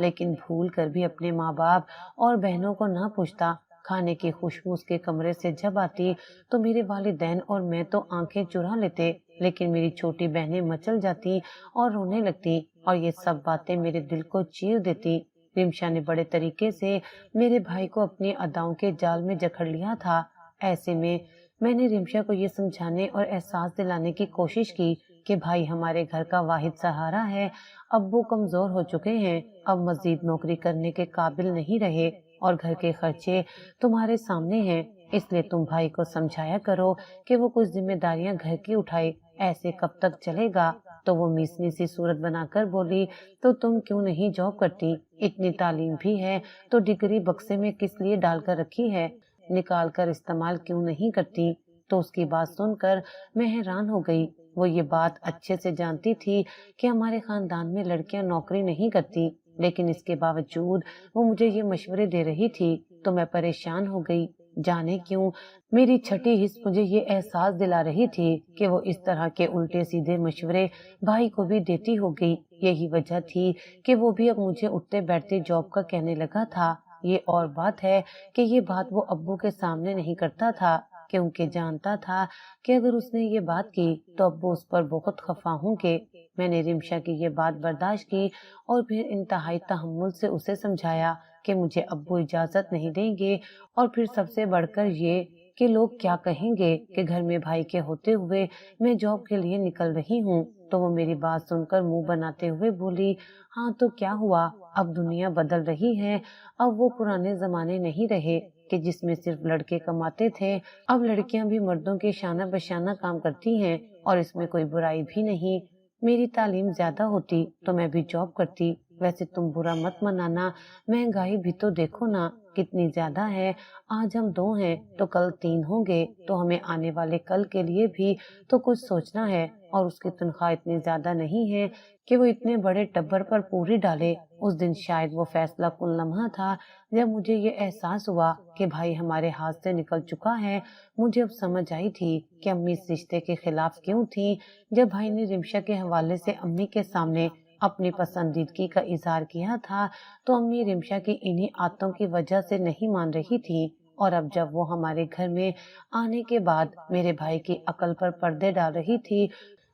لیکن بھول کر بھی اپنے ماں باپ اور بہنوں کو نہ پوچھتا۔ کھانے کی خوشبو اس کے کمرے سے جب آتی تو میرے والدین اور میں تو آنکھیں چرا لیتے، لیکن میری چھوٹی بہنیں مچل جاتی اور رونے لگتی، اور یہ سب باتیں میرے دل کو چیر دیتی۔ رمشا نے بڑے طریقے سے میرے بھائی کو اپنی اداؤں کے جال میں جکڑ لیا تھا۔ ایسے میں نے رمشا کو یہ سمجھانے اور احساس دلانے کی کوشش کی کہ بھائی ہمارے گھر کا واحد سہارا ہے، ابو کمزور ہو چکے ہیں، اب مزید نوکری کرنے کے قابل نہیں رہے، اور گھر کے خرچے تمہارے سامنے ہیں، اس لیے تم بھائی کو سمجھایا کرو کہ وہ کچھ ذمہ داریاں گھر کی اٹھائے، ایسے کب تک چلے گا؟ تو وہ میسنی سی صورت بنا کر بولی، تو تم کیوں نہیں جاب کرتی؟ اتنی تعلیم بھی ہے تو ڈگری بکسے میں کس لیے ڈال کر رکھی ہے؟ نکال کر استعمال کیوں نہیں کرتی؟ تو اس کی بات سن کر میں حیران ہو گئی۔ وہ یہ بات اچھے سے جانتی تھی کہ ہمارے خاندان میں لڑکیاں نوکری نہیں کرتی، لیکن اس کے باوجود وہ مجھے یہ مشورے دے رہی تھی، تو میں پریشان ہو گئی۔ جانے کیوں میری چھٹی حص مجھے یہ احساس دلا رہی تھی کہ وہ اس طرح کے الٹے سیدھے مشورے بھائی کو بھی دیتی ہو گئی۔ یہی وجہ تھی کہ وہ بھی اب مجھے اٹھتے بیٹھتے جاب کا کہنے لگا تھا۔ یہ اور بات ہے کہ یہ بات وہ ابو کے سامنے نہیں کرتا تھا، کیونکہ جانتا تھا کہ اگر اس نے یہ بات کی تو ابو اس پر بہت خفا ہوں گے۔ میں نے رمشا کی یہ بات برداشت کی اور پھر انتہائی تحمل سے اسے سمجھایا کہ مجھے ابو اجازت نہیں دیں گے، اور پھر سب سے بڑھ کر یہ کہ لوگ کیا کہیں گے کہ گھر میں بھائی کے ہوتے ہوئے میں جاب کے لیے نکل رہی ہوں۔ تو وہ میری بات سن کر منہ بناتے ہوئے بولی، ہاں تو کیا ہوا، اب دنیا بدل رہی ہے، اب وہ پرانے زمانے نہیں رہے کہ جس میں صرف لڑکے کماتے تھے، اب لڑکیاں بھی مردوں کے شانہ بشانہ کام کرتی ہیں، اور اس میں کوئی برائی بھی نہیں۔ میری تعلیم زیادہ ہوتی تو میں بھی جاب کرتی۔ ویسے تم برا مت منانا، مہنگائی بھی تو دیکھو نا کتنی زیادہ ہے، آج ہم 2 ہیں تو کل 3 ہوں گے، تو ہمیں آنے والے کل کے لیے بھی تو کچھ سوچنا ہے، اور اس کی تنخواہ اتنی زیادہ نہیں ہے کہ وہ اتنے بڑے ٹبر پر پوری ڈالے۔ اس دن شاید وہ فیصلہ کن لمحہ تھا جب مجھے یہ احساس ہوا کہ بھائی ہمارے ہاتھ سے نکل چکا ہے۔ مجھے اب سمجھ آئی تھی کہ امی اس رشتے کے خلاف کیوں تھی۔ جب بھائی نے رمشا کے حوالے سے امی کے سامنے اپنی پسندیدگی کا اظہار کیا تھا تو امی رمشا کی انہی عادتوں کی وجہ سے نہیں مان رہی تھی، اور اب جب وہ ہمارے گھر میں آنے کے بعد میرے بھائی کی عقل پر پردے ڈال رہی تھی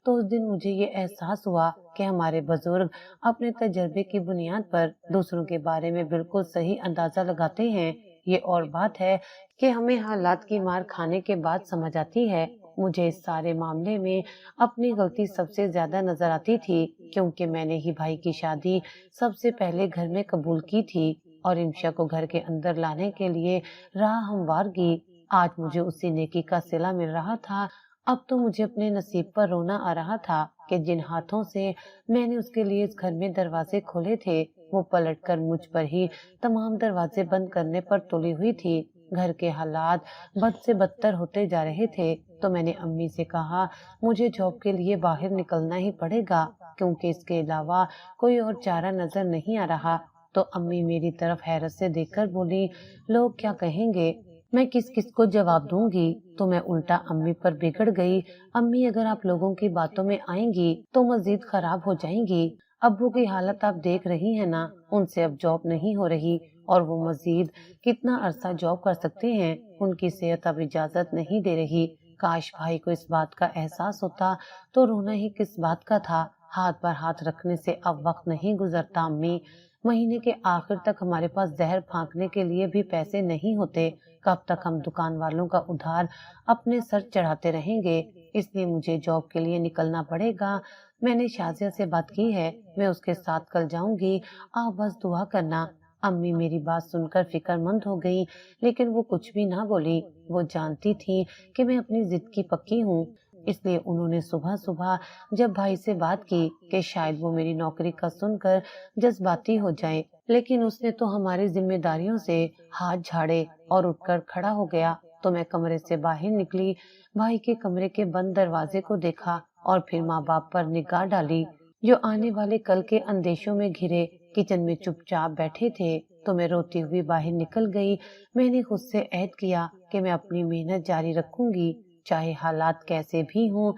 تو اس دن مجھے یہ احساس ہوا کہ ہمارے بزرگ اپنے تجربے کی بنیاد پر دوسروں کے بارے میں بالکل صحیح اندازہ لگاتے ہیں۔ یہ اور بات ہے کہ ہمیں حالات کی مار کھانے کے بعد سمجھ آتی ہے۔ مجھے اس سارے معاملے میں اپنی غلطی سب سے زیادہ نظر آتی تھی، کیونکہ میں نے ہی بھائی کی شادی سب سے پہلے گھر میں قبول کی تھی اور رمشا کو گھر کے اندر لانے کے لیے راہ ہموار کی۔ آج مجھے اسی نیکی کا صلہ مل رہا تھا۔ اب تو مجھے اپنے نصیب پر رونا آ رہا تھا کہ جن ہاتھوں سے میں نے اس کے لیے اس گھر میں دروازے کھولے تھے وہ پلٹ کر مجھ پر ہی تمام دروازے بند کرنے پر تلی ہوئی تھی۔ گھر کے حالات بد سے بدتر ہوتے جا رہے تھے تو میں نے امی سے کہا مجھے جاب کے لیے باہر نکلنا ہی پڑے گا، کیونکہ اس کے علاوہ کوئی اور چارہ نظر نہیں آ رہا۔ تو امی میری طرف حیرت سے دیکھ کر بولی، لوگ کیا کہیں گے، میں کس کس کو جواب دوں گی؟ تو میں الٹا امی پر بگڑ گئی۔ امی اگر آپ لوگوں کی باتوں میں آئیں گی تو مزید خراب ہو جائیں گی۔ ابو کی حالت آپ دیکھ رہی ہیں نا، ان سے اب جاب نہیں ہو رہی، اور وہ مزید کتنا عرصہ جاب کر سکتے ہیں، ان کی صحت اب اجازت نہیں دے رہی۔ کاش بھائی کو اس بات کا احساس ہوتا تو رونا ہی کس بات کا تھا۔ ہاتھ پر ہاتھ رکھنے سے اب وقت نہیں گزرتا امی، مہینے کے آخر تک ہمارے پاس زہر پھانکنے کے لیے بھی پیسے نہیں ہوتے، کب تک ہم دکان والوں کا ادھار اپنے سر چڑھاتے رہیں گے؟ اس لیے مجھے جاب کے لیے نکلنا پڑے گا۔ میں نے شازیہ سے بات کی ہے، میں اس کے ساتھ کل جاؤں گی، آپ بس دعا کرنا۔ امی میری بات سن کر فکر مند ہو گئی، لیکن وہ کچھ بھی نہ بولی۔ وہ جانتی تھی کہ میں اپنی ضد کی پکی ہوں، اس لیے انہوں نے صبح صبح جب بھائی سے بات کی کہ شاید وہ میری نوکری کا سن کر جذباتی ہو جائے، لیکن اس نے تو ہماری ذمہ داریوں سے ہاتھ جھاڑے اور اٹھ کر کھڑا ہو گیا۔ تو میں کمرے سے باہر نکلی، بھائی کے کمرے کے بند دروازے کو دیکھا اور پھر ماں باپ پر نگاہ ڈالی جو آنے والے کل کے اندیشوں میں گھرے کچن میں چپ چاپ بیٹھے تھے۔ تو میں روتی ہوئی باہر نکل گئی۔ میں نے خود سے عہد کیا کہ میں اپنی محنت جاری رکھوں گی، چاہے حالات کیسے بھی ہوں۔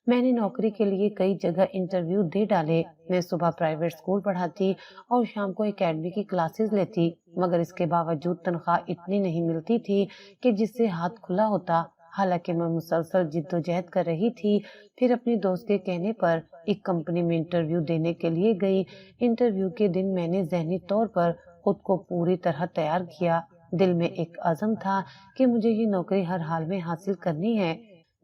میں نے نوکری کے لیے کئی جگہ انٹرویو دے ڈالے. میں صبح پرائیویٹ اسکول پڑھاتی اور شام کو اکیڈمی کی کلاسز لیتی، مگر اس کے باوجود تنخواہ اتنی نہیں ملتی تھی کہ جس سے ہاتھ کھلا ہوتا. حالانکہ میں مسلسل جد و جہد کر رہی تھی. پھر اپنی دوست کے کہنے پر ایک کمپنی میں انٹرویو دینے کے لیے گئی. انٹرویو کے دن میں نے ذہنی طور پر خود کو پوری طرح تیار کیا. دل میں ایک عزم تھا کہ مجھے یہ نوکری ہر حال میں حاصل کرنی ہے.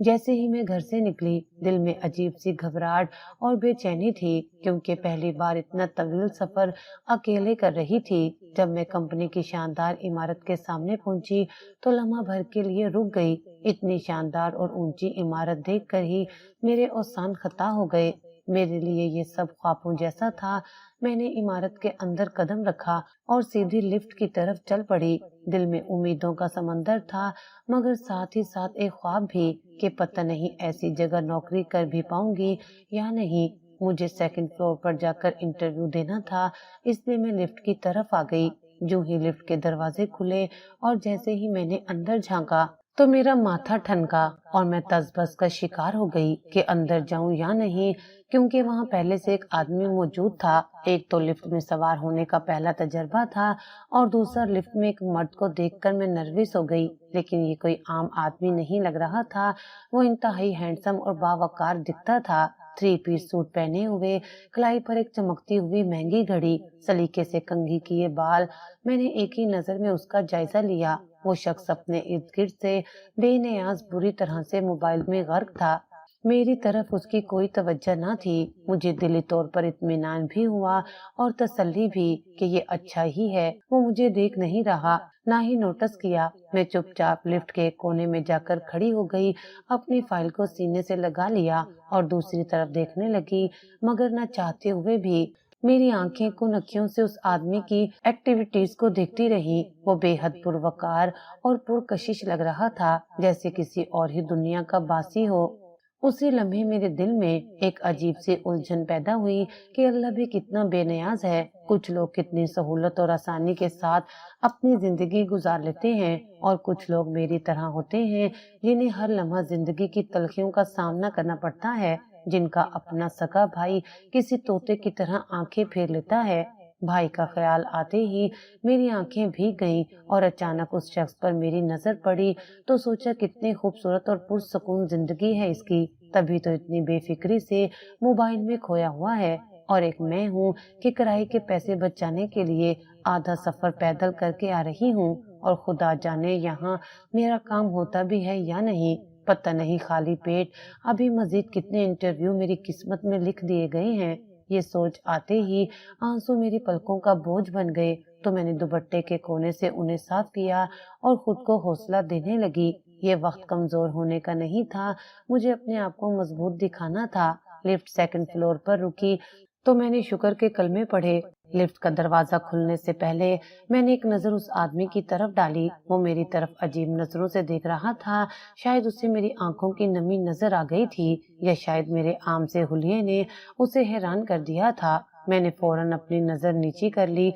جیسے ہی میں گھر سے نکلی، دل میں عجیب سی گھبراہٹ اور بے چینی تھی، کیونکہ پہلی بار اتنا طویل سفر اکیلے کر رہی تھی. جب میں کمپنی کی شاندار عمارت کے سامنے پہنچی تو لمحہ بھر کے لیے رک گئی. اتنی شاندار اور اونچی عمارت دیکھ کر ہی میرے اوزان خطا ہو گئے. میرے لیے یہ سب خوابوں جیسا تھا. میں نے عمارت کے اندر قدم رکھا اور سیدھی لفٹ کی طرف چل پڑی. دل میں امیدوں کا سمندر تھا، مگر ساتھ ہی ساتھ ایک خواب بھی کہ پتہ نہیں ایسی جگہ نوکری کر بھی پاؤں گی یا نہیں. مجھے سیکنڈ فلور پر جا کر انٹرویو دینا تھا، اس لیے میں لفٹ کی طرف آ گئی. جو ہی لفٹ کے دروازے کھلے اور جیسے ہی میں نے اندر جھانکا تو میرا ماتھا ٹھنکا اور میں تذبذب کا شکار ہو گئی کہ اندر جاؤں یا نہیں، کیونکہ وہاں پہلے سے ایک آدمی موجود تھا. ایک تو لفٹ میں سوار ہونے کا پہلا تجربہ تھا اور دوسرا لفٹ میں ایک مرد کو دیکھ کر میں نروس ہو گئی. لیکن یہ کوئی عام آدمی نہیں لگ رہا تھا. وہ انتہائی ہینڈسم اور باوقار دکھتا تھا. 3 پیس سوٹ پہنے ہوئے، کلائی پر ایک چمکتی ہوئی مہنگی گھڑی، سلیقے سے کنگھی کیے بال. میں نے ایک ہی نظر میں اس کا جائزہ لیا. وہ شخص اپنے ارد گرد سے بے نیاز بری طرح سے موبائل میں غرق تھا. میری طرف اس کی کوئی توجہ نہ تھی. مجھے دلی طور پر اطمینان بھی ہوا اور تسلی بھی کہ یہ اچھا ہی ہے، وہ مجھے دیکھ نہیں رہا، نہ ہی نوٹس کیا. میں چپ چاپ لفٹ کے کونے میں جا کر کھڑی ہو گئی، اپنی فائل کو سینے سے لگا لیا اور دوسری طرف دیکھنے لگی، مگر نہ چاہتے ہوئے بھی. میری آنکھیں کن سے اس آدمی کی ایکٹیویٹیز کو دیکھتی رہی. وہ بے حد پروقار اور پرکشش لگ رہا تھا، جیسے کسی اور ہی دنیا کا باسی ہو. اسی لمحے میرے دل میں ایک عجیب سی الجھن پیدا ہوئی کہ اللہ بھی کتنا بے نیاز ہے. کچھ لوگ کتنی سہولت اور آسانی کے ساتھ اپنی زندگی گزار لیتے ہیں اور کچھ لوگ میری طرح ہوتے ہیں جنہیں ہر لمحہ زندگی کی تلخیوں کا سامنا کرنا پڑتا ہے، جن کا اپنا سگا بھائی کسی طوطے کی طرح آنکھیں پھیر لیتا ہے. بھائی کا خیال آتے ہی میری آنکھیں بھیگ گئیں اور اچانک اس شخص پر میری نظر پڑی تو سوچا کتنی خوبصورت اور پرسکون زندگی ہے اس کی. تبھی تو اتنی بے فکری سے موبائل میں کھویا ہوا ہے، اور ایک میں ہوں کہ کرائے کے پیسے بچانے کے لیے آدھا سفر پیدل کر کے آ رہی ہوں، اور خدا جانے یہاں میرا کام ہوتا بھی ہے یا نہیں. پتہ نہیں خالی پیٹ ابھی مزید کتنے انٹرویو میری قسمت میں لکھ دیے گئے ہیں. یہ سوچ آتے ہی آنسو میری پلکوں کا بوجھ بن گئے تو میں نے دوپٹے کے کونے سے انہیں صاف کیا اور خود کو حوصلہ دینے لگی. یہ وقت کمزور ہونے کا نہیں تھا، مجھے اپنے آپ کو مضبوط دکھانا تھا. لفٹ سیکنڈ فلور پر رکی تو میں نے شکر کے کلمے پڑھے. لفٹ کا دروازہ کھلنے سے پہلے میں نے ایک نظر اس آدمی کی طرف ڈالی. وہ میری طرف عجیب نظروں سے دیکھ رہا تھا. شاید اسے میری آنکھوں کی نمی نظر آ گئی تھی، یا شاید میرے عام سے حلیے نے اسے حیران کر دیا تھا. میں نے فوراً اپنی نظر نیچی کر لی،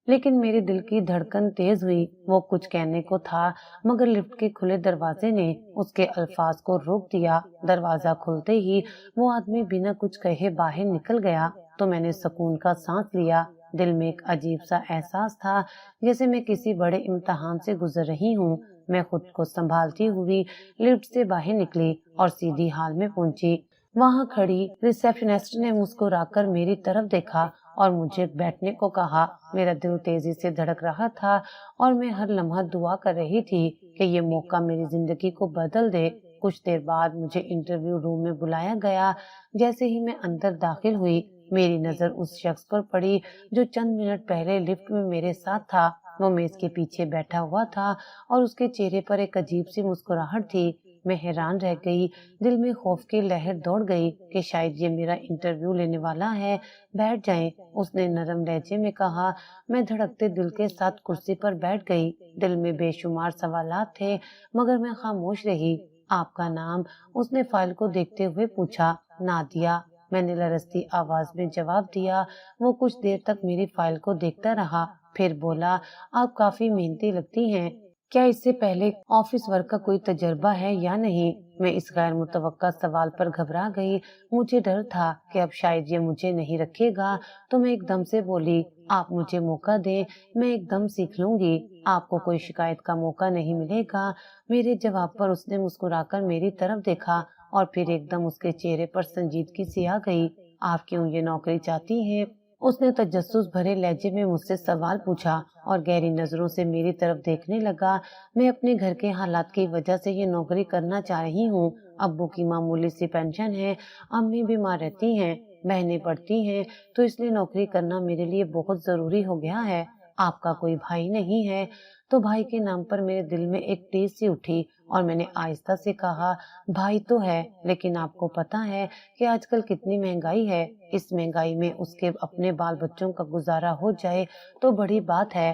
لیکن میرے دل کی دھڑکن تیز ہوئی. وہ کچھ کہنے کو تھا، مگر لفٹ کے کھلے دروازے نے اس کے الفاظ کو روک دیا. دروازہ کھلتے ہی وہ آدمی بنا کچھ کہے باہر نکل گیا تو میں نے سکون کا سانس لیا. دل میں ایک عجیب سا احساس تھا، جیسے میں کسی بڑے امتحان سے گزر رہی ہوں. میں خود کو سنبھالتی ہوئی لفٹ سے باہر نکلی اور سیدھی ہال میں پہنچی. وہاں کھڑی ریسیپشنسٹ نے مسکرا کر میری طرف دیکھا اور مجھے بیٹھنے کو کہا. میرا دل تیزی سے دھڑک رہا تھا اور میں ہر لمحہ دعا کر رہی تھی کہ یہ موقع میری زندگی کو بدل دے. کچھ دیر بعد مجھے انٹرویو روم میں بلایا گیا. جیسے ہی میں اندر داخل ہوئی، میری نظر اس شخص پر پڑی جو چند منٹ پہلے لفٹ میں میرے ساتھ تھا. وہ میز کے پیچھے بیٹھا ہوا تھا اور اس کے چہرے پر ایک عجیب سی مسکراہٹ تھی. میں حیران رہ گئی. دل میں خوف کی لہر دوڑ گئی کہ شاید یہ میرا انٹرویو لینے والا ہے. بیٹھ جائیں، اس نے نرم لہجے میں کہا. میں دھڑکتے دل کے ساتھ کرسی پر بیٹھ گئی. دل میں بے شمار سوالات تھے، مگر میں خاموش رہی. آپ کا نام؟ اس نے فائل کو دیکھتے ہوئے پوچھا. نادیہ، میں نے لرزتی آواز میں جواب دیا. وہ کچھ دیر تک میری فائل کو دیکھتا رہا، پھر بولا. آپ کافی محنتی لگتی ہیں. کیا اس سے پہلے آفس ورک کا کوئی تجربہ ہے یا نہیں؟ میں اس غیر متوقع سوال پر گھبرا گئی۔ مجھے ڈر تھا کہ اب شاید یہ مجھے نہیں رکھے گا، تو میں ایک دم سے بولی، آپ مجھے موقع دیں، میں ایک دم سیکھ لوں گی، آپ کو کوئی شکایت کا موقع نہیں ملے گا۔ میرے جواب پر اس نے مسکرا کر میری طرف دیکھا اور پھر ایک دم اس کے چہرے پر سنجیدگی سی آ گئی۔ آپ کیوں یہ نوکری چاہتی ہیں؟ اس نے تجسس بھرے لہجے میں مجھ سے سوال پوچھا اور گہری نظروں سے میری طرف دیکھنے لگا۔ میں اپنے گھر کے حالات کی وجہ سے یہ نوکری کرنا چاہ رہی ہوں۔ ابو کی معمولی سی پینشن ہے، امی بیمار رہتی ہیں، بہنیں پڑھتی ہیں، تو اس لیے نوکری کرنا میرے لیے بہت ضروری ہو گیا ہے۔ آپ کا کوئی بھائی نہیں ہے؟ تو بھائی کے نام پر میرے دل میں ایک ٹیس سی اٹھی اور میں نے آہستہ سے کہا، بھائی تو ہے، لیکن آپ کو پتا ہے کہ آج کل کتنی مہنگائی ہے، اس مہنگائی میں اس کے اپنے بال بچوں کا گزارا ہو جائے تو بڑی بات ہے۔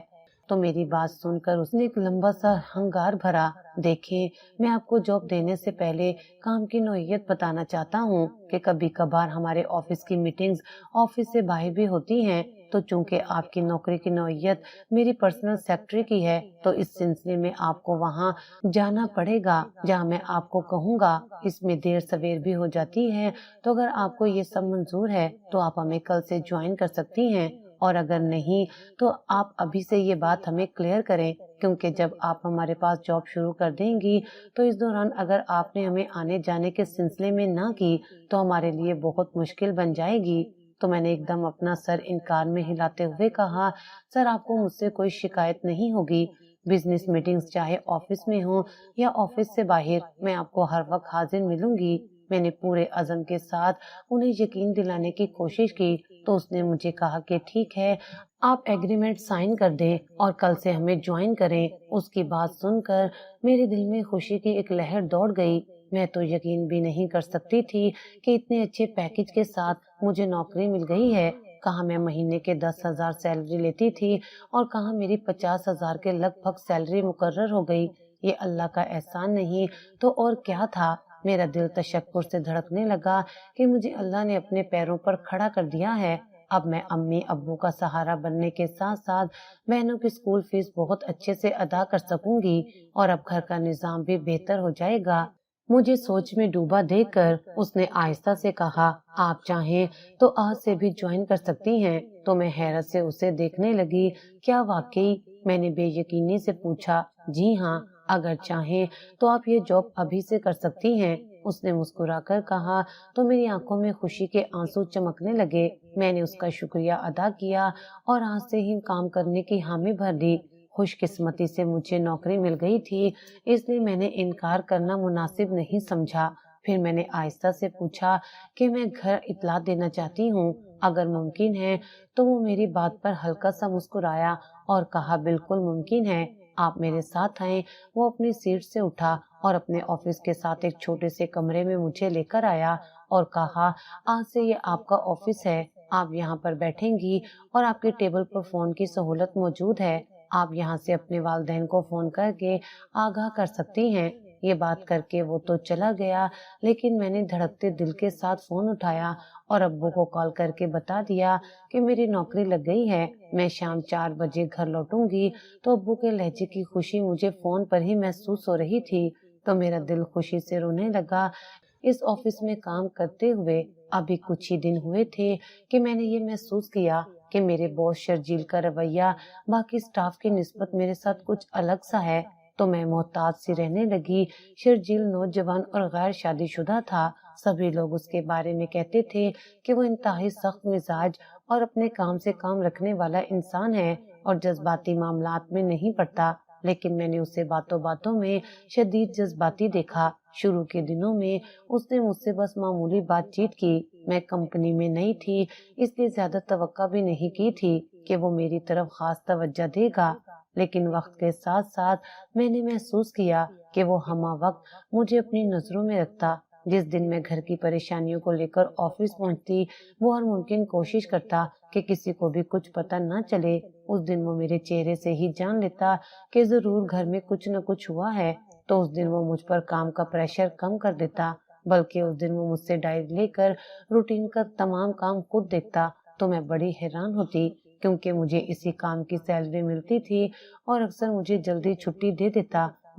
تو میری بات سن کر اس نے ایک لمبا سا ہنگار بھرا۔ دیکھیں، میں آپ کو جاب دینے سے پہلے کام کی نوعیت بتانا چاہتا ہوں کہ کبھی کبھار ہمارے آفس کی میٹنگز آفس سے باہر بھی ہوتی ہیں، تو چونکہ آپ کی نوکری کی نوعیت میری پرسنل سیکرٹری کی ہے، تو اس سلسلے میں آپ کو وہاں جانا پڑے گا جہاں میں آپ کو کہوں گا۔ اس میں دیر سویر بھی ہو جاتی ہے، تو اگر آپ کو یہ سب منظور ہے تو آپ ہمیں کل سے جوائن کر سکتی ہیں، اور اگر نہیں تو آپ ابھی سے یہ بات ہمیں کلیئر کریں، کیونکہ جب آپ ہمارے پاس جاب شروع کر دیں گی تو اس دوران اگر آپ نے ہمیں آنے جانے کے سلسلے میں نہ کی تو ہمارے لیے بہت مشکل بن جائے گی۔ تو میں نے ایک دم اپنا سر انکار میں ہلاتے ہوئے کہا، سر آپ کو مجھ سے کوئی شکایت نہیں ہوگی، بزنس میٹنگز چاہے آفس میں ہوں یا آفس سے باہر، میں آپ کو ہر وقت حاضر ملوں گی۔ میں نے پورے عزم کے ساتھ انہیں یقین دلانے کی کوشش کی، تو اس نے مجھے کہا کہ ٹھیک ہے، آپ ایگریمنٹ سائن کر دیں اور کل سے ہمیں جوائن کریں۔ اس کی بات سن کر میرے دل میں خوشی کی ایک لہر دوڑ گئی۔ میں تو یقین بھی نہیں کر سکتی تھی کہ اتنے اچھے پیکج کے ساتھ مجھے نوکری مل گئی ہے۔ کہاں میں مہینے کے 10,000 سیلری لیتی تھی اور کہاں میری 50,000 کے لگ بھگ سیلری مقرر ہو گئی۔ یہ اللہ کا احسان نہیں تو اور کیا تھا۔ میرا دل تشکر سے دھڑکنے لگا کہ مجھے اللہ نے اپنے پیروں پر کھڑا کر دیا ہے۔ اب میں امی ابو کا سہارا بننے کے ساتھ ساتھ بہنوں کی اسکول فیس بہت اچھے سے ادا کر سکوں گی، اور اب گھر کا نظام بھی بہتر ہو جائے گا۔ مجھے سوچ میں ڈوبا دیکھ کر اس نے آہستہ سے کہا، آپ چاہیں تو آج سے بھی جوائن کر سکتی ہیں۔ تو میں حیرت سے اسے دیکھنے لگی۔ کیا واقعی؟ میں نے بے یقینی سے پوچھا۔ جی ہاں، اگر چاہیں تو آپ یہ جاب ابھی سے کر سکتی ہیں، اس نے مسکرا کر کہا۔ تو میری آنکھوں میں خوشی کے آنسو چمکنے لگے۔ میں نے اس کا شکریہ ادا کیا اور آج سے ہی کام کرنے کی حامی بھر دی۔ خوش قسمتی سے مجھے نوکری مل گئی تھی، اس لیے میں نے انکار کرنا مناسب نہیں سمجھا۔ پھر میں نے آہستہ سے پوچھا کہ میں گھر اطلاع دینا چاہتی ہوں، اگر ممکن ہے۔ تو وہ میری بات پر ہلکا سا مسکرایا اور کہا، بالکل ممکن ہے، آپ میرے ساتھ آئیں۔ وہ اپنی سیٹ سے اٹھا اور اپنے آفس کے ساتھ ایک چھوٹے سے کمرے میں مجھے لے کر آیا اور کہا، آج سے یہ آپ کا آفس ہے، آپ یہاں پر بیٹھیں گی اور آپ کے ٹیبل پر فون کی سہولت موجود ہے، آپ یہاں سے اپنے والدین کو فون کر کے آگاہ کر سکتی ہیں۔ یہ بات کر کے وہ تو چلا گیا، لیکن میں نے دھڑکتے دل کے ساتھ فون اٹھایا اور ابو کو کال کر کے بتا دیا کہ میری نوکری لگ گئی ہے، میں شام 4 بجے گھر لوٹوں گی۔ تو ابو کے لہجے کی خوشی مجھے فون پر ہی محسوس ہو رہی تھی، تو میرا دل خوشی سے رونے لگا۔ اس آفس میں کام کرتے ہوئے ابھی کچھ ہی دن ہوئے تھے کہ میں نے یہ محسوس کیا کہ میرے باس شرجیل کا رویہ باقی سٹاف کی نسبت میرے ساتھ کچھ الگ سا ہے، تو میں محتاط سی رہنے لگی۔ شرجیل نوجوان اور غیر شادی شدہ تھا۔ سبھی لوگ اس کے بارے میں کہتے تھے کہ وہ انتہائی سخت مزاج اور اپنے کام سے کام رکھنے والا انسان ہے اور جذباتی معاملات میں نہیں پڑتا، لیکن میں نے اسے باتوں باتوں میں شدید جذباتی دیکھا۔ شروع کے دنوں میں اس نے مجھ سے بس معمولی بات چیت کی۔ میں کمپنی میں نئی تھی، اس لیے زیادہ توقع بھی نہیں کی تھی کہ وہ میری طرف خاص توجہ دے گا، لیکن وقت کے ساتھ ساتھ میں نے محسوس کیا کہ وہ ہمہ وقت مجھے اپنی نظروں میں رکھتا۔ جس دن میں گھر کی پریشانیوں کو لے کر آفس پہنچتی، وہ ہر ممکن کوشش کرتا کہ کسی کو بھی کچھ پتہ نہ چلے۔ اس دن وہ میرے چہرے سے ہی جان لیتا کہ ضرور گھر میں کچھ نہ کچھ ہوا ہے، تو اس دن وہ مجھ پر کام کا پریشر کم کر دیتا، بلکہ اس دن وہ مجھ سے ڈائری لے کر روٹین کا تمام کام خود دیکھتا۔ تو میں بڑی حیران ہوتی، کیونکہ مجھے اسی کام کی سیلری ملتی تھی اور اکثر مجھے جلدی چھٹی دے دیتا۔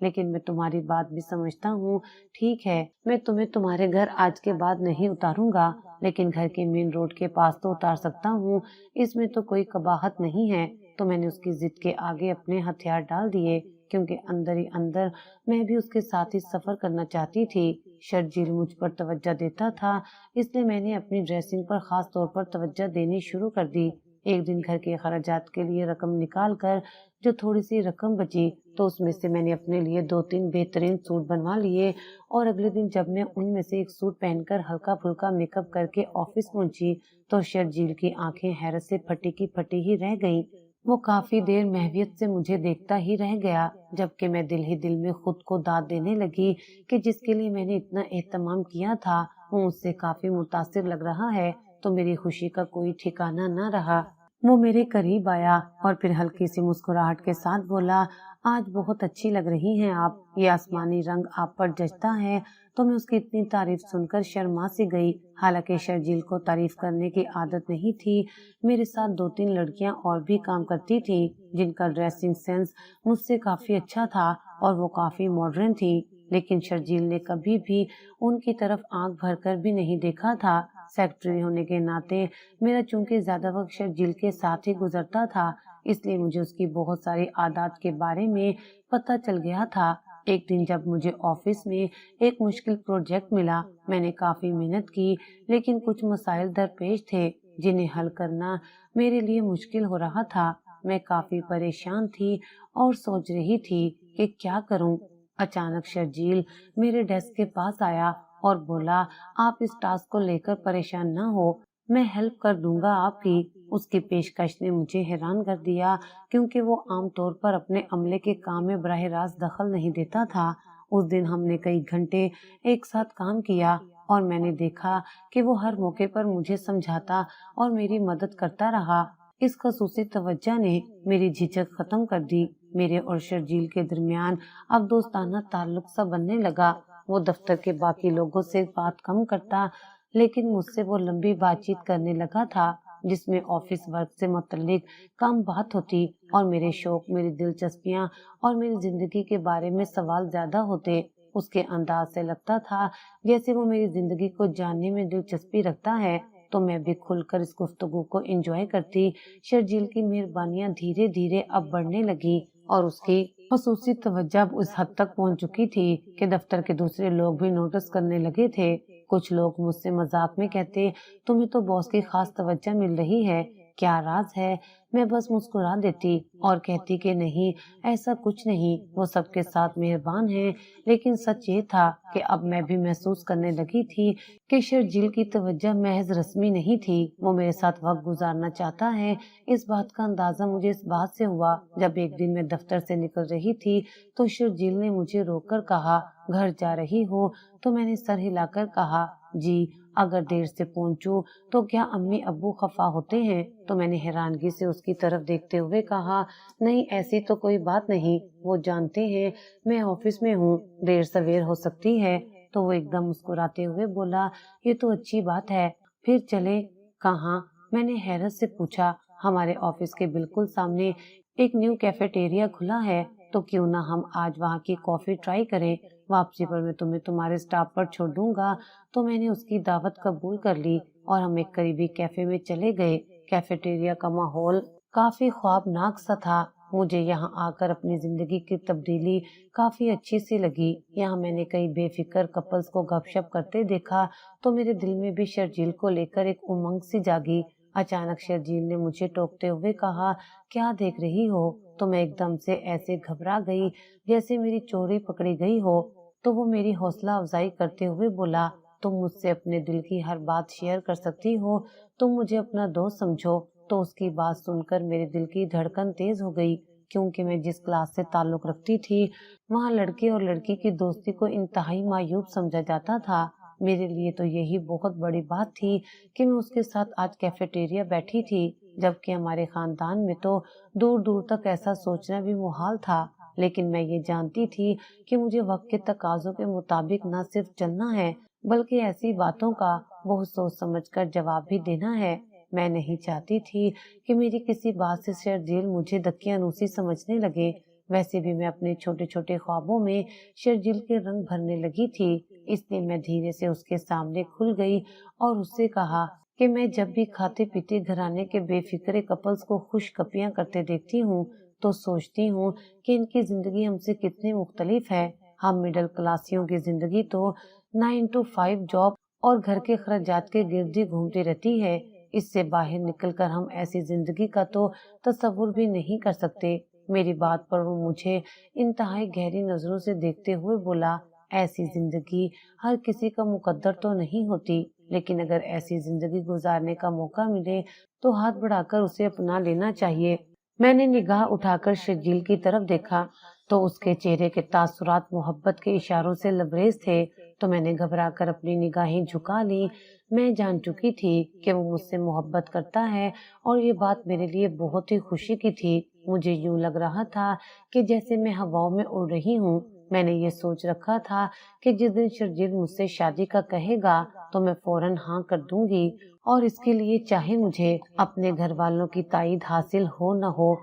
لیکن میں تمہاری بات بھی سمجھتا ہوں. ٹھیک ہے، میں تمہیں تمہارے گھر آج کے بعد نہیں اتاروں گا، لیکن گھر کے مین روڈ کے پاس تو اتار سکتا ہوں. اس میں تو کوئی قباحت نہیں ہے. تو میں نے اس کی ضد کے آگے اپنے ہتھیار ڈال دیے، کیونکہ اندر ہی اندر میں بھی اس کے ساتھ ہی سفر کرنا چاہتی تھی. شرجیل مجھ پر توجہ دیتا تھا، اس لیے میں نے اپنی ڈریسنگ پر خاص طور پر توجہ دینی شروع کر دی. ایک دن گھر کے اخراجات کے لیے رقم نکال کر جو تھوڑی سی رقم بچی تو اس میں سے میں نے اپنے لیے 2-3 بہترین سوٹ بنوا لیے، اور اگلے دن جب میں ان میں سے ایک سوٹ پہن کر ہلکا پھلکا میک اپ کر کے آفس پہنچی تو شرجیل کی آنکھیں حیرت سے پھٹی کی پھٹی ہی رہ گئیں. وہ کافی دیر محویت سے مجھے دیکھتا ہی رہ گیا، جبکہ میں دل ہی دل میں خود کو داد دینے لگی کہ جس کے لیے میں نے اتنا اہتمام کیا تھا وہ مجھ سے کافی متاثر لگ رہا ہے. تو میری خوشی کا کوئی ٹھکانہ نہ رہا. وہ میرے قریب آیا اور پھر ہلکی سی مسکراہٹ کے ساتھ بولا، آج بہت اچھی لگ رہی ہیں آپ، یہ آسمانی رنگ آپ پر جچتا ہے. تو میں اس کی اتنی تعریف سن کر شرما سی گئی. حالانکہ شرجیل کو تعریف کرنے کی عادت نہیں تھی. میرے ساتھ 2-3 لڑکیاں اور بھی کام کرتی تھی جن کا ڈریسنگ سینس مجھ سے کافی اچھا تھا اور وہ کافی ماڈرن تھی، لیکن شرجیل نے کبھی بھی ان کی طرف آنکھ بھر کر بھی نہیں دیکھا تھا. سیکرٹری ہونے کے ناطے میرا چونکہ زیادہ وقت شرجیل کے ساتھ ہی گزرتا تھا، اس لیے مجھے اس کی بہت ساری عادات کے بارے میں پتہ چل گیا تھا. ایک دن جب مجھے آفس میں ایک مشکل پروجیکٹ ملا، میں نے کافی محنت کی لیکن کچھ مسائل درپیش تھے جنہیں حل کرنا میرے لیے مشکل ہو رہا تھا. میں کافی پریشان تھی اور سوچ رہی تھی کہ کیا کروں. اچانک شرجیل میرے ڈیسک کے پاس آیا اور بولا، آپ اس ٹاسک کو لے کر پریشان نہ ہو، میں ہیلپ کر دوں گا آپ کی. اس کی پیشکش نے مجھے حیران کر دیا کیونکہ وہ عام طور پر اپنے عملے کے کام میں براہ راست دخل نہیں دیتا تھا. اس دن ہم نے کئی گھنٹے ایک ساتھ کام کیا اور میں نے دیکھا کہ وہ ہر موقع پر مجھے سمجھاتا اور میری مدد کرتا رہا. اس خصوصی توجہ نے میری جھجک ختم کر دی. میرے اور شرجیل کے درمیان اب دوستانہ تعلق سا بننے لگا. وہ دفتر کے باقی لوگوں سے بات کم کرتا لیکن مجھ سے وہ لمبی بات چیت کرنے لگا تھا جس میں آفس ورک سے متعلق کم بات ہوتی اور میرے شوق، میری دلچسپیاں اور میری زندگی کے بارے میں سوال زیادہ ہوتے. اس کے انداز سے لگتا تھا جیسے وہ میری زندگی کو جاننے میں دلچسپی رکھتا ہے، تو میں بھی کھل کر اس گفتگو کو انجوائے کرتی. شرجیل کی مہربانیاں دھیرے دھیرے اب بڑھنے لگی اور اس کی خصوصی توجہ اب اس حد تک پہنچ چکی تھی کہ دفتر کے دوسرے لوگ بھی نوٹس کرنے لگے تھے. کچھ لوگ مجھ سے مذاق میں کہتے، تمہیں تو باس کی خاص توجہ مل رہی ہے، کیا راز ہے؟ میں بس مسکرا دیتی اور کہتی کہ نہیں، ایسا کچھ نہیں، وہ سب کے ساتھ مہربان ہیں. لیکن سچ یہ تھا کہ اب میں بھی محسوس کرنے لگی تھی کہ شرجیل کی توجہ محض رسمی نہیں تھی، وہ میرے ساتھ وقت گزارنا چاہتا ہے. اس بات کا اندازہ مجھے اس بات سے ہوا جب ایک دن میں دفتر سے نکل رہی تھی تو شرجیل نے مجھے روک کر کہا، گھر جا رہی ہو؟ تو میں نے سر ہلا کر کہا، جی. اگر دیر سے پہنچوں تو کیا امی ابو خفا ہوتے ہیں؟ تو میں نے حیرانگی سے اس کی طرف دیکھتے ہوئے کہا، نہیں ایسی تو کوئی بات نہیں، وہ جانتے ہیں میں آفس میں ہوں، دیر سویر ہو سکتی ہے. تو وہ ایک دم مسکراتے ہوئے بولا، یہ تو اچھی بات ہے، پھر چلے کہاں؟ میں نے حیرت سے پوچھا. ہمارے آفس کے بالکل سامنے ایک نیو کیفیٹیریا کھلا ہے، تو کیوں نہ ہم آج وہاں کی کافی ٹرائی کریں، واپسی پر میں تمہیں تمہارے اسٹاپ پر چھوڑ دوں گا. تو میں نے اس کی دعوت قبول کر لی اور ہم ایک قریبی کیفے میں چلے گئے. کیفیٹیریا کا ماحول کافی خوابناک سا تھا. مجھے یہاں آ کر اپنی زندگی کی تبدیلی کافی اچھی سی لگی. یہاں میں نے کئی بے فکر کپلز کو گپ شپ کرتے دیکھا تو میرے دل میں بھی شرجیل کو لے کر ایک امنگ سی جاگی. اچانک شرجیل نے مجھے ٹوکتے ہوئے کہا، کیا دیکھ رہی ہو؟ تو میں ایک دم سے ایسے گھبرا گئی جیسے میری چوری پکڑی گئی ہو. تو وہ میری حوصلہ افزائی کرتے ہوئے بولا، تم مجھ سے اپنے دل کی ہر بات شیئر کر سکتی ہو، تم مجھے اپنا دوست سمجھو. تو اس کی بات سن کر میرے دل کی دھڑکن تیز ہو گئی کیونکہ میں جس کلاس سے تعلق رکھتی تھی وہاں لڑکے اور لڑکی کی دوستی کو انتہائی معیوب سمجھا جاتا تھا. میرے لیے تو یہی بہت بڑی بات تھی کہ میں اس کے ساتھ آج کیفیٹیریا بیٹھی تھی، جبکہ ہمارے خاندان میں تو دور دور تک ایسا سوچنا بھی محال تھا. لیکن میں یہ جانتی تھی کہ مجھے وقت کے تقاضوں کے مطابق نہ صرف چلنا ہے بلکہ ایسی باتوں کا بہت سوچ سمجھ کر جواب بھی دینا ہے. میں نہیں چاہتی تھی کہ میری کسی بات سے شرجیل مجھے دقیانوسی سمجھنے لگے. ویسے بھی میں اپنے چھوٹے چھوٹے خوابوں میں شرجیل کے رنگ بھرنے لگی تھی، اس لیے میں دھیرے سے اس کے سامنے کھل گئی اور اس سے کہا کہ میں جب بھی کھاتے پیتے گھرانے کے بے فکرے کپلز کو خوش کپیاں کرتے دیکھتی ہوں تو سوچتی ہوں کہ ان کی زندگی ہم سے کتنی مختلف ہے۔ ہم مڈل کلاسیوں کی زندگی تو 9 to 5 جاب اور گھر کے اخراجات کے گرد ہی گھومتی رہتی ہے، اس سے باہر نکل کر ہم ایسی زندگی کا تو تصور بھی نہیں کر سکتے۔ میری بات پر وہ مجھے انتہائی گہری نظروں سے دیکھتے ہوئے بولا، ایسی زندگی ہر کسی کا مقدر تو نہیں ہوتی، لیکن اگر ایسی زندگی گزارنے کا موقع ملے تو ہاتھ بڑھا کر اسے اپنا لینا چاہیے۔ میں نے نگاہ اٹھا کر شرجیل کی طرف دیکھا تو اس کے چہرے کے تاثرات محبت کے اشاروں سے لبریز تھے، تو میں نے گھبرا کر اپنی نگاہیں جھکا لی۔ میں جان چکی تھی کہ وہ مجھ سے محبت کرتا ہے اور یہ بات میرے لیے بہت ہی خوشی کی تھی۔ مجھے یوں لگ رہا تھا کہ جیسے میں ہواؤں میں اڑ رہی ہوں۔ میں نے یہ سوچ رکھا تھا کہ جس دن شرجیل مجھ سے شادی کا کہے گا تو میں فوراً ہاں کر دوں گی، اور اس کے لیے چاہے مجھے اپنے گھر والوں کی تائید حاصل ہو نہ ہو،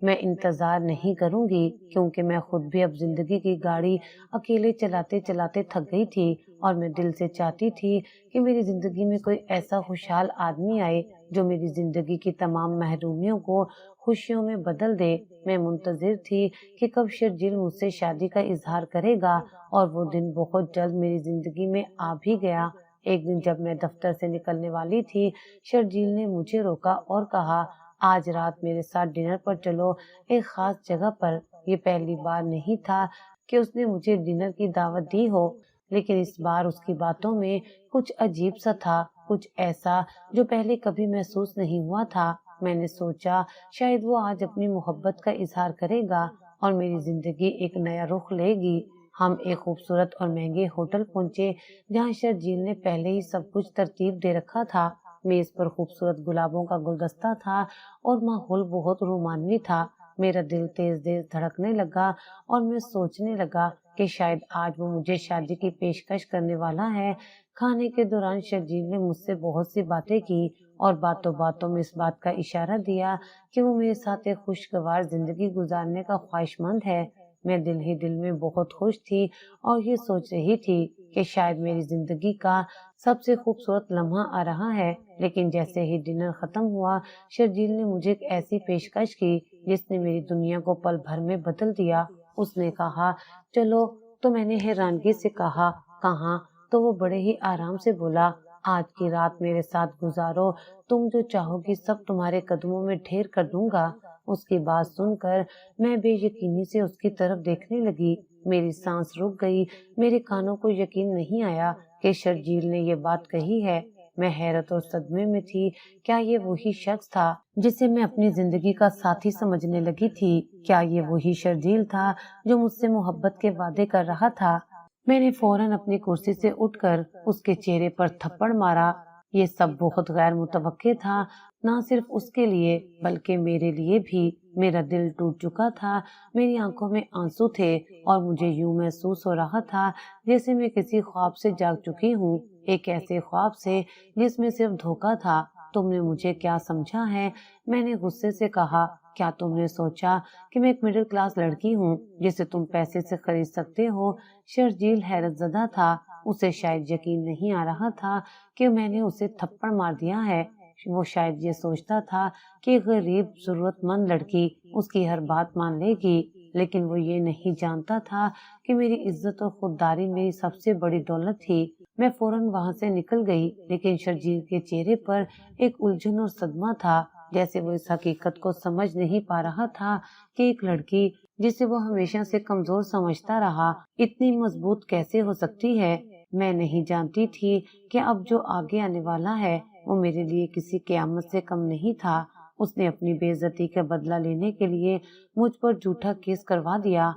میں انتظار نہیں کروں گی، کیونکہ میں خود بھی اب زندگی کی گاڑی اکیلے چلاتے چلاتے تھک گئی تھی اور میں دل سے چاہتی تھی کہ میری زندگی میں کوئی ایسا خوشحال آدمی آئے جو میری زندگی کی تمام محرومیوں کو خوشیوں میں بدل دے۔ میں منتظر تھی کہ کب شرجیل مجھ سے شادی کا اظہار کرے گا، اور وہ دن بہت جلد میری زندگی میں آ بھی گیا۔ ایک دن جب میں دفتر سے نکلنے والی تھی، شرجیل نے مجھے روکا اور کہا، آج رات میرے ساتھ ڈنر پر چلو، ایک خاص جگہ پر۔ یہ پہلی بار نہیں تھا کہ اس نے مجھے ڈنر کی دعوت دی ہو، لیکن اس بار اس کی باتوں میں کچھ عجیب سا تھا، کچھ ایسا جو پہلے کبھی محسوس نہیں ہوا تھا۔ میں نے سوچا شاید وہ آج اپنی محبت کا اظہار کرے گا اور میری زندگی ایک نیا رخ لے گی۔ ہم ایک خوبصورت اور مہنگے ہوٹل پہنچے جہاں شرجیل نے پہلے ہی سب کچھ ترتیب دے رکھا تھا۔ میز پر خوبصورت گلابوں کا گلدستہ تھا اور ماحول بہت رومانوی تھا۔ میرا دل تیز تیز دھڑکنے لگا اور میں سوچنے لگا کہ شاید آج وہ مجھے شادی کی پیشکش کرنے والا ہے۔ کھانے کے دوران شرجیل نے مجھ سے بہت سی باتیں کی اور باتوں باتوں میں اس بات کا اشارہ دیا کہ وہ میرے ساتھ ایک خوشگوار زندگی گزارنے کا خواہش مند ہے۔ میں دل ہی دل میں بہت خوش تھی اور یہ سوچ رہی تھی کہ شاید میری زندگی کا سب سے خوبصورت لمحہ آ رہا ہے، لیکن جیسے ہی ڈنر ختم ہوا، شرجیل نے مجھے ایک ایسی پیشکش کی جس نے میری دنیا کو پل بھر میں بدل دیا۔ اس نے کہا، چلو، تو میں نے حیرانگی سے کہا، کہاں؟ تو وہ بڑے ہی آرام سے بولا، آج کی رات میرے ساتھ گزارو، تم جو چاہو گی سب تمہارے قدموں میں ڈھیر کر دوں گا۔ اس کی بات سن کر میں بے یقینی سے اس کی طرف دیکھنے لگی۔ میری سانس رک گئی، میرے کانوں کو یقین نہیں آیا کہ شرجیل نے یہ بات کہی ہے۔ میں حیرت اور صدمے میں تھی، کیا یہ وہی شخص تھا جسے میں اپنی زندگی کا ساتھی سمجھنے لگی تھی؟ کیا یہ وہی شرجیل تھا جو مجھ سے محبت کے وعدے کر رہا تھا؟ میں نے فوراً اپنی کرسی سے اٹھ کر اس کے چہرے پر تھپڑ مارا۔ یہ سب بہت غیر متوقع تھا، نہ صرف اس کے لیے بلکہ میرے لیے بھی۔ میرا دل ٹوٹ چکا تھا، میری آنکھوں میں آنسو تھے اور مجھے یوں محسوس ہو رہا تھا جیسے میں کسی خواب سے جاگ چکی ہوں، ایک ایسے خواب سے جس میں صرف دھوکہ تھا۔ تم نے مجھے کیا سمجھا ہے؟ میں نے غصے سے کہا، کیا تم نے سوچا کہ میں ایک مڈل کلاس لڑکی ہوں جسے تم پیسے سے خرید سکتے ہو؟ شرجیل حیرت زدہ تھا، اسے شاید یقین نہیں آ رہا تھا کہ میں نے اسے تھپڑ مار دیا ہے۔ وہ شاید یہ سوچتا تھا کہ غریب ضرورت مند لڑکی اس کی ہر بات مان لے گی، لیکن وہ یہ نہیں جانتا تھا کہ میری عزت اور خودداری میری سب سے بڑی دولت تھی۔ میں فوراً وہاں سے نکل گئی، لیکن شرجیل کے چہرے پر ایک الجھن اور صدمہ تھا، جیسے وہ اس حقیقت کو سمجھ نہیں پا رہا تھا کہ ایک لڑکی جسے وہ ہمیشہ سے کمزور سمجھتا رہا اتنی مضبوط کیسے ہو سکتی ہے۔ میں نہیں جانتی تھی کہ اب جو آگے آنے والا ہے وہ میرے لیے کسی قیامت سے کم نہیں تھا۔ اس نے اپنی بے عزتی کا بدلہ لینے کے لیے مجھ پر جھوٹا کیس کروا دیا۔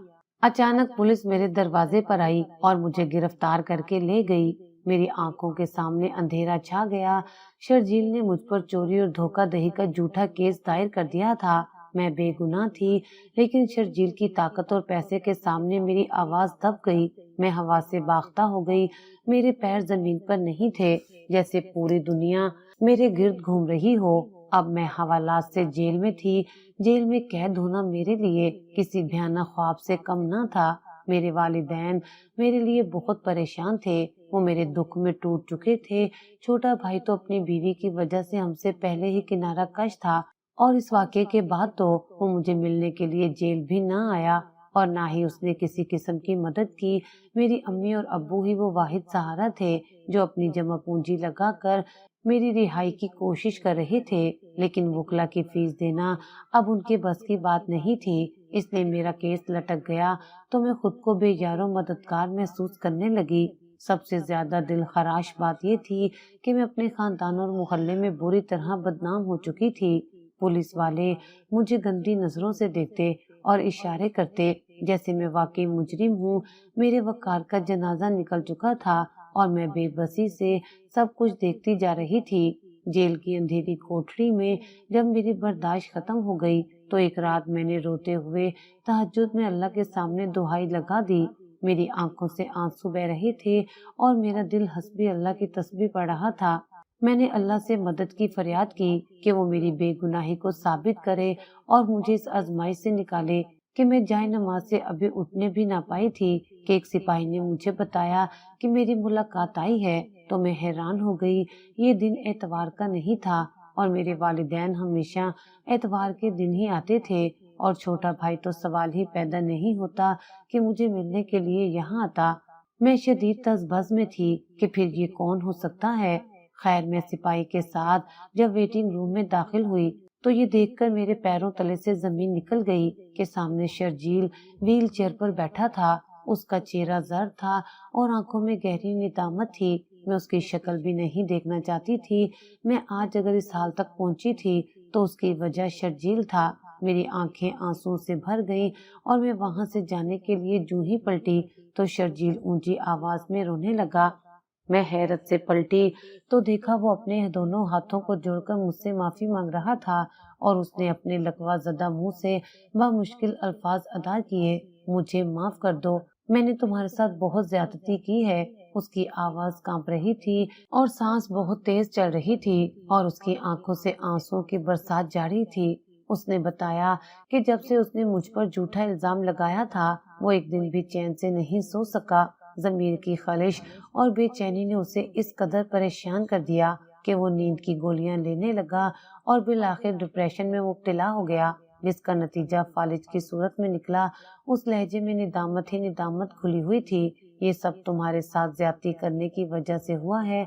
اچانک پولیس میرے دروازے پر آئی اور مجھے گرفتار کر کے لے گئی۔ میری آنکھوں کے سامنے اندھیرا چھا گیا۔ شرجیل نے مجھ پر چوری اور دھوکہ دہی کا جھوٹا کیس دائر کر دیا تھا۔ میں بے گناہ تھی، لیکن شرجیل کی طاقت اور پیسے کے سامنے میری آواز دب گئی۔ میں ہوا سے باختہ ہو گئی، میرے پیر زمین پر نہیں تھے، جیسے پوری دنیا میرے گرد گھوم رہی ہو۔ اب میں حوالات سے جیل میں تھی۔ جیل میں قید ہونا میرے لیے کسی بھیانک خواب سے کم نہ تھا۔ میرے والدین میرے لیے بہت پریشان تھے، وہ میرے دکھ میں ٹوٹ چکے تھے۔ چھوٹا بھائی تو اپنی بیوی کی وجہ سے ہم سے پہلے ہی کنارہ کش تھا، اور اس واقعے کے بعد تو وہ مجھے ملنے کے لیے جیل بھی نہ آیا اور نہ ہی اس نے کسی قسم کی مدد کی۔ میری امی اور ابو ہی وہ واحد سہارا تھے جو اپنی جمع پونجی لگا کر میری رہائی کی کوشش کر رہے تھے، لیکن وکلا کی فیس دینا اب ان کے بس کی بات نہیں تھی۔ اس لیے میرا کیس لٹک گیا تو میں خود کو بے یارو مددگار محسوس کرنے لگی۔ سب سے زیادہ دل خراش بات یہ تھی کہ میں اپنے خاندان اور محلے میں بری طرح بدنام ہو چکی تھی۔ پولیس والے مجھے گندی نظروں سے دیکھتے اور اشارے کرتے جیسے میں واقعی مجرم ہوں۔ میرے وقار کا جنازہ نکل چکا تھا اور میں بے بسی سے سب کچھ دیکھتی جا رہی تھی۔ جیل کی اندھیری کوٹری میں جب میری برداشت ختم ہو گئی تو ایک رات میں نے روتے ہوئے تہجد میں اللہ کے سامنے دعائی لگا دی۔ میری آنکھوں سے آنسو بہ رہے تھے اور میرا دل حسبی اللہ کی تسبیح پڑھ رہا تھا۔ میں نے اللہ سے مدد کی فریاد کی کہ وہ میری بے گناہی کو ثابت کرے اور مجھے اس آزمائش سے نکالے کہ میں جائے نماز سے ابھی اٹھنے بھی نہ پائی تھی کہ ایک سپاہی نے مجھے بتایا کہ میری ملاقات آئی ہے، تو میں حیران ہو گئی۔ یہ دن اتوار کا نہیں تھا اور میرے والدین ہمیشہ اتوار کے دن ہی آتے تھے، اور چھوٹا بھائی تو سوال ہی پیدا نہیں ہوتا کہ مجھے ملنے کے لیے یہاں آتا۔ میں شدید تذبذب میں تھی کہ پھر یہ کون ہو سکتا ہے۔ خیر، میں سپاہی کے ساتھ جب ویٹنگ روم میں داخل ہوئی تو یہ دیکھ کر میرے پیروں تلے سے زمین نکل گئی کہ سامنے شرجیل ویل چیئر پر بیٹھا تھا۔ اس کا چہرہ زرد تھا اور آنکھوں میں گہری ندامت تھی۔ میں اس کی شکل بھی نہیں دیکھنا چاہتی تھی۔ میں آج اگر اس حال تک پہنچی تھی تو اس کی وجہ شرجیل تھا۔ میری آنکھیں آنسو سے بھر گئیں اور میں وہاں سے جانے کے لیے جو ہی پلٹی تو شرجیل اونچی آواز میں رونے لگا۔ میں حیرت سے پلٹی تو دیکھا وہ اپنے دونوں ہاتھوں کو جوڑ کر مجھ سے معافی مانگ رہا تھا، اور اس نے اپنے لکوہ زدہ منہ سے بامشکل الفاظ ادا کیے، مجھے معاف کر دو، میں نے تمہارے ساتھ بہت زیادتی کی ہے۔ اس کی آواز کانپ رہی تھی اور سانس بہت تیز چل رہی تھی اور اس کی آنکھوں سے آنسوں کی برسات جاری تھی۔ اس نے بتایا کہ جب سے اس نے مجھ پر جھوٹا الزام لگایا تھا وہ ایک دن بھی چین سے نہیں سو سکا۔ ضمیر کی خلش اور بے چینی نے اسے اس قدر پریشان کر دیا کہ وہ نیند کی گولیاں لینے لگا اور بالآخر ڈپریشن میں مبتلا ہو گیا، جس کا نتیجہ فالج کی صورت میں نکلا۔ اس لہجے میں ندامت ہی ندامت کھلی ہوئی تھی۔ یہ سب تمہارے ساتھ زیادتی کرنے کی وجہ سے ہوا ہے۔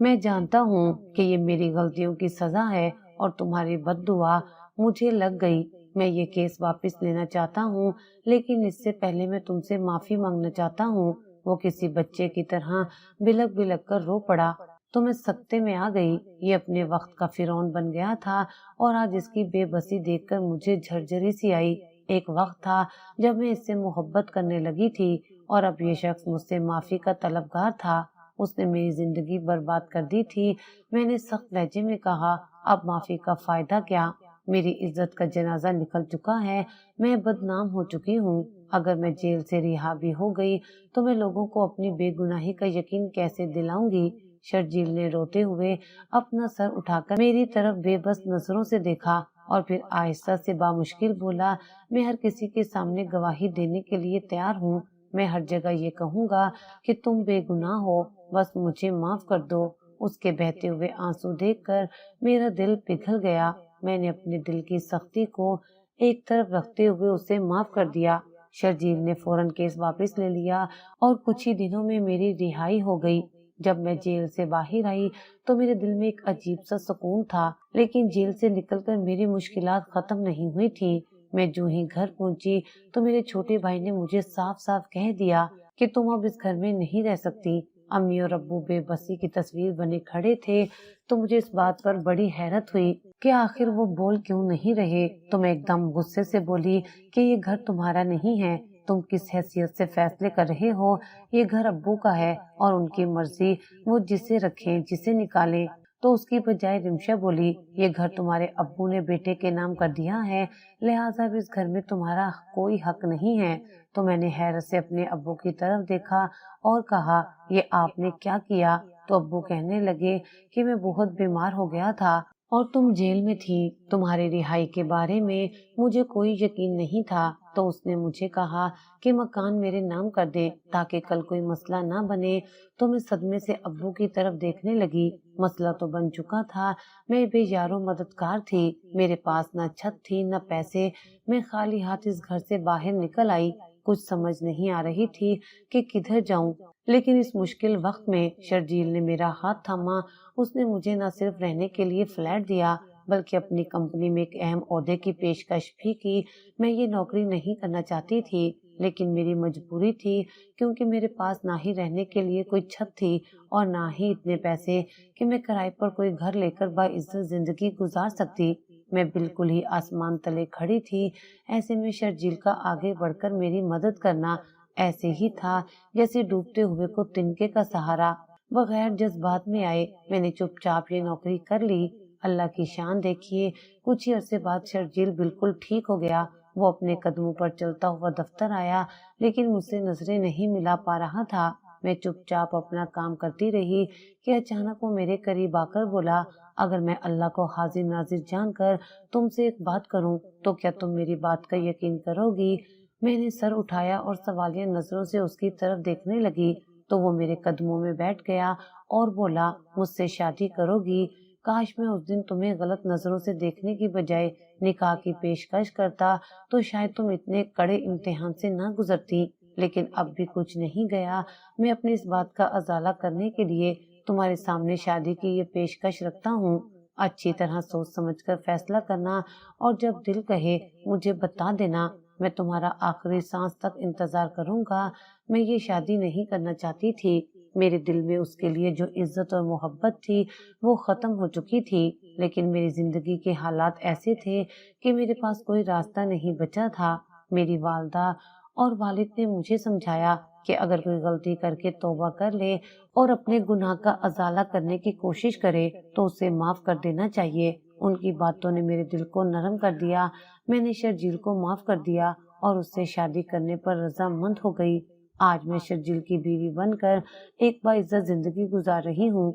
میں جانتا ہوں کہ یہ میری غلطیوں کی سزا ہے اور تمہاری بد دعا مجھے لگ گئی۔ میں یہ کیس واپس لینا چاہتا ہوں، لیکن اس سے پہلے میں تم سے معافی مانگنا چاہتا ہوں۔ وہ کسی بچے کی طرح بلک بلک کر رو پڑا تو میں سکتے میں آ گئی۔ یہ اپنے وقت کا فرعون بن گیا تھا اور آج اس کی بے بسی دیکھ کر مجھے جھرجھری سی آئی۔ ایک وقت تھا جب میں اس سے محبت کرنے لگی تھی اور اب یہ شخص مجھ سے معافی کا طلبگار تھا۔ اس نے میری زندگی برباد کر دی تھی۔ میں نے سخت لہجے میں کہا، اب معافی کا فائدہ کیا؟ میری عزت کا جنازہ نکل چکا ہے، میں بدنام ہو چکی ہوں۔ اگر میں جیل سے رہا بھی ہو گئی تو میں لوگوں کو اپنی بے گناہی کا یقین کیسے دلاؤں گی؟ شرجیل نے روتے ہوئے اپنا سر اٹھا کر میری طرف بے بس نظروں سے دیکھا اور پھر آہستہ سے بامشکل بولا، میں ہر کسی کے سامنے گواہی دینے کے لیے تیار ہوں۔ میں ہر جگہ یہ کہوں گا کہ تم بے گناہ ہو، بس مجھے معاف کر دو۔ اس کے بہتے ہوئے آنسو دیکھ کر میرا دل پگھل گیا۔ میں نے اپنے دل کی سختی کو ایک طرف رکھتے ہوئے اسے معاف کر دیا۔ شرجیل نے فوراً کیس واپس لے لیا اور کچھ ہی دنوں میں میری رہائی ہو گئی۔ جب میں جیل سے باہر آئی تو میرے دل میں ایک عجیب سا سکون تھا، لیکن جیل سے نکل کر میری مشکلات ختم نہیں ہوئی تھی۔ میں جو ہی گھر پہنچی تو میرے چھوٹے بھائی نے مجھے صاف صاف کہہ دیا کہ تم اب اس گھر میں نہیں رہ سکتی۔ امی اور ابو بے بسی کی تصویر بنے کھڑے تھے تو مجھے اس بات پر بڑی حیرت ہوئی کہ آخر وہ بول کیوں نہیں رہے۔ تو میں ایک دم غصے سے بولی کہ یہ گھر تمہارا نہیں ہے، تم کس حیثیت سے فیصلے کر رہے ہو؟ یہ گھر ابو کا ہے اور ان کی مرضی، وہ جسے رکھیں جسے نکالیں۔ تو اس کی بجائے رمشا بولی، یہ گھر تمہارے ابو نے بیٹے کے نام کر دیا ہے، لہٰذا اب اس گھر میں تمہارا کوئی حق نہیں ہے۔ تو میں نے حیرت سے اپنے ابو کی طرف دیکھا اور کہا، یہ آپ نے کیا کیا؟ تو ابو کہنے لگے کہ میں بہت بیمار ہو گیا تھا اور تم جیل میں تھی، تمہاری رہائی کے بارے میں مجھے کوئی یقین نہیں تھا، تو اس نے مجھے کہا کہ مکان میرے نام کر دے تاکہ کل کوئی مسئلہ نہ بنے۔ تو میں صدمے سے ابو کی طرف دیکھنے لگی۔ مسئلہ تو بن چکا تھا، میں بے یار و مددگار تھی، میرے پاس نہ چھت تھی نہ پیسے، میں خالی ہاتھ اس گھر سے باہر نکل آئی۔ کچھ سمجھ نہیں آ رہی تھی کہ کدھر جاؤں، لیکن اس مشکل وقت میں شرجیل نے میرا ہاتھ تھاما۔ اس نے مجھے نہ صرف رہنے کے لیے فلیٹ دیا بلکہ اپنی کمپنی میں ایک اہم عہدے کی پیشکش بھی کی۔ میں یہ نوکری نہیں کرنا چاہتی تھی، لیکن میری مجبوری تھی، کیونکہ میرے پاس نہ ہی رہنے کے لیے کوئی چھت تھی اور نہ ہی اتنے پیسے کہ میں کرائے پر کوئی گھر لے کر باعزت زندگی گزار سکتی۔ میں بالکل ہی آسمان تلے کھڑی تھی۔ ایسے میں شرجیل کا آگے بڑھ کر میری مدد کرنا ایسے ہی تھا جیسے ڈوبتے ہوئے کو تنکے کا سہارا۔ بغیر جذبات میں آئے میں نے چپ چاپ یہ نوکری کر لی۔ اللہ کی شان دیکھیے، کچھ ہی عرصے بعد شرجیل بالکل ٹھیک ہو گیا۔ وہ اپنے قدموں پر چلتا ہوا دفتر آیا، لیکن مجھ سے نظریں نہیں ملا پا رہا تھا۔ میں چپ چاپ اپنا کام کرتی رہی کہ اچانک وہ میرے قریب آ کر بولا، اگر میں اللہ کو حاضر ناظر جان کر تم سے ایک بات کروں تو کیا تم میری بات کا یقین کرو گی؟ میں نے سر اٹھایا اور سوالیہ نظروں سے اس کی طرف دیکھنے لگی تو وہ میرے قدموں میں بیٹھ گیا اور بولا، مجھ سے شادی کرو گی؟ کاش میں اس دن تمہیں غلط نظروں سے دیکھنے کی بجائے نکاح کی پیشکش کرتا تو شاید تم اتنے کڑے امتحان سے نہ گزرتی۔ لیکن اب بھی کچھ نہیں گیا، میں اپنی اس بات کا ازالہ کرنے کے لیے تمہارے سامنے شادی کی یہ پیشکش رکھتا ہوں۔ اچھی طرح سوچ سمجھ کر فیصلہ کرنا، اور جب دل کہے مجھے بتا دینا، میں تمہارا آخری سانس تک انتظار کروں گا۔ میں یہ شادی نہیں کرنا چاہتی تھی، میرے دل میں اس کے لیے جو عزت اور محبت تھی وہ ختم ہو چکی تھی، لیکن میری زندگی کے حالات ایسے تھے کہ میرے پاس کوئی راستہ نہیں بچا تھا۔ میری والدہ اور والد نے مجھے سمجھایا کہ اگر کوئی غلطی کر کے توبہ کر لے اور اپنے گناہ کا ازالہ کرنے کی کوشش کرے تو اسے معاف کر دینا چاہیے۔ ان کی باتوں نے میرے دل کو نرم کر دیا۔ میں نے شرجیل کو معاف کر دیا اور اس سے شادی کرنے پر رضامند ہو گئی۔ آج میں شرجیل کی بیوی بن کر ایک باعزت زندگی گزار رہی ہوں۔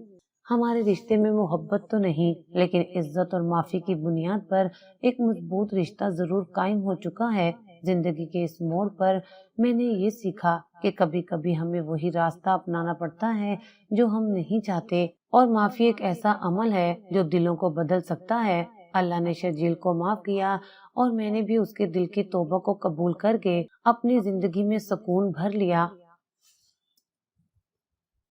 ہمارے رشتے میں محبت تو نہیں، لیکن عزت اور معافی کی بنیاد پر ایک مضبوط رشتہ ضرور قائم ہو چکا ہے۔ زندگی کے اس موڑ پر میں نے یہ سیکھا کہ کبھی کبھی ہمیں وہی راستہ اپنانا پڑتا ہے جو ہم نہیں چاہتے، اور معافی ایک ایسا عمل ہے جو دلوں کو بدل سکتا ہے۔ اللہ نے شرجیل کو معاف کیا اور میں نے بھی اس کے دل کی توبہ کو قبول کر کے اپنی زندگی میں سکون بھر لیا۔